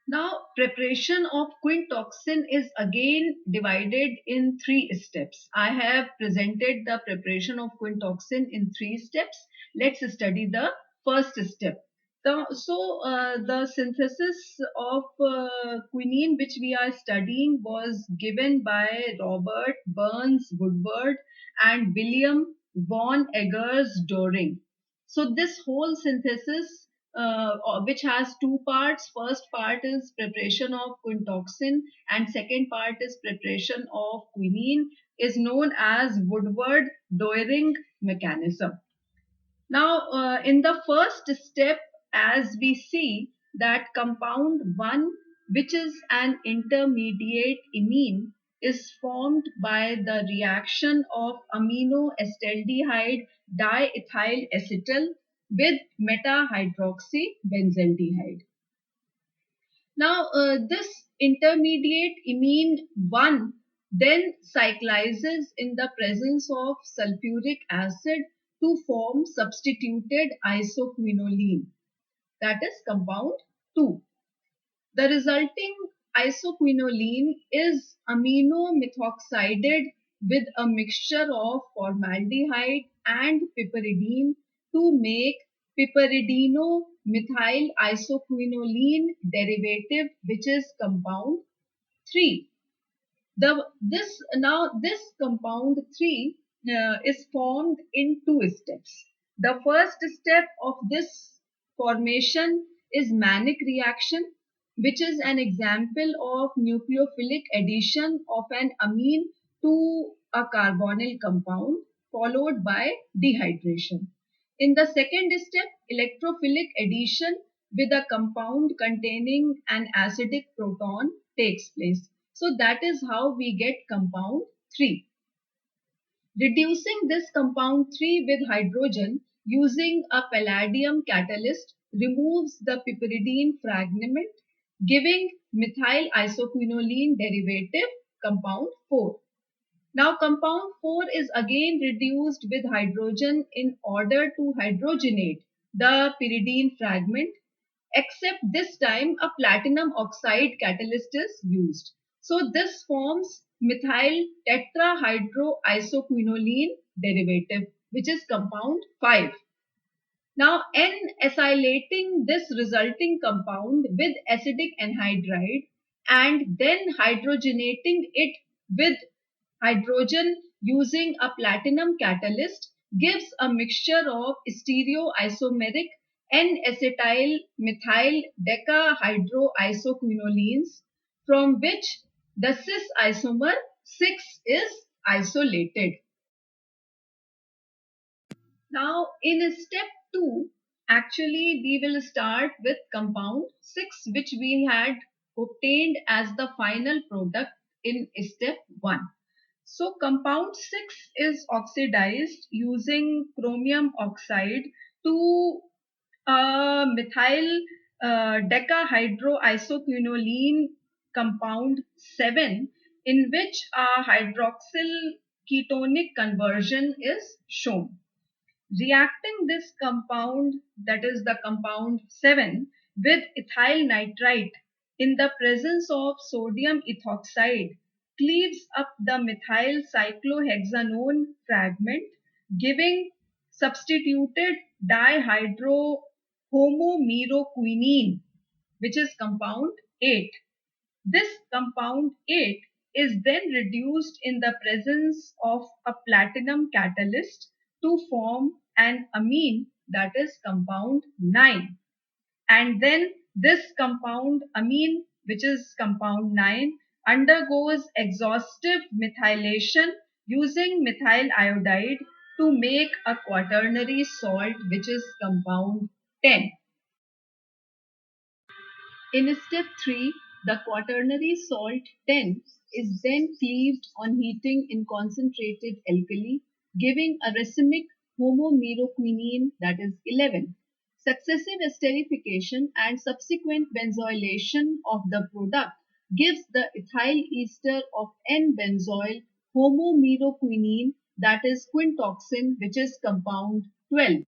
Now, preparation of quintoxin is again divided in three steps. I have presented the preparation of quintoxin in three steps. Let's study the first step. The synthesis of quinine which we are studying was given by Robert Burns Woodward and William von Eggers Doring. So this whole synthesis which has two parts. First part is preparation of quintoxin and second part is preparation of quinine, is known as Woodward-Doering mechanism. Now, in the first step, as we see that compound 1, which is an intermediate imine, is formed by the reaction of aminoacetaldehyde diethyl acetal with meta-hydroxybenzaldehyde. Now, this intermediate imine 1 then cyclizes in the presence of sulfuric acid to form substituted isoquinoline, that is compound 2. The resulting isoquinoline is amino-methoxided with a mixture of formaldehyde and piperidine to make piperidino-methyl isoquinoline derivative, which is compound 3. This compound 3 is formed in two steps. The first step of this formation is Mannich reaction, which is an example of nucleophilic addition of an amine to a carbonyl compound followed by dehydration. In the second step, electrophilic addition with a compound containing an acidic proton takes place. So that is how we get compound 3. Reducing this compound 3 with hydrogen using a palladium catalyst removes the piperidine fragment, giving methyl isoquinoline derivative compound 4. Now compound 4 is again reduced with hydrogen in order to hydrogenate the pyridine fragment, except this time a platinum oxide catalyst is used. So this forms methyl tetrahydroisoquinoline derivative, which is compound 5. Now N-acylating this resulting compound with acidic anhydride and then hydrogenating it with hydrogen using a platinum catalyst gives a mixture of stereoisomeric N-acetyl methyl decahydroisoquinolines from which the cis isomer 6 is isolated. Now in step 2, actually we will start with compound 6, which we had obtained as the final product in step 1. So compound 6 is oxidized using chromium oxide to methyl decahydroisoquinoline compound 7, in which a hydroxyl ketonic conversion is shown. Reacting this compound, that is the compound 7, with ethyl nitrite in the presence of sodium ethoxide cleaves up the methyl cyclohexanone fragment, giving substituted dihydrohomomeroquinine, which is compound 8. This compound 8 is then reduced in the presence of a platinum catalyst to form an amine, that is compound 9. And then this compound amine, which is compound 9, undergoes exhaustive methylation using methyl iodide to make a quaternary salt, which is compound 10. In step 3, the quaternary salt 10 is then cleaved on heating in concentrated alkali, giving a racemic homomeroquinine, that is 11. Successive esterification and subsequent benzylation of the product gives the ethyl ester of N-benzoyl homomeroquinine, that is quintoxin, which is compound 12.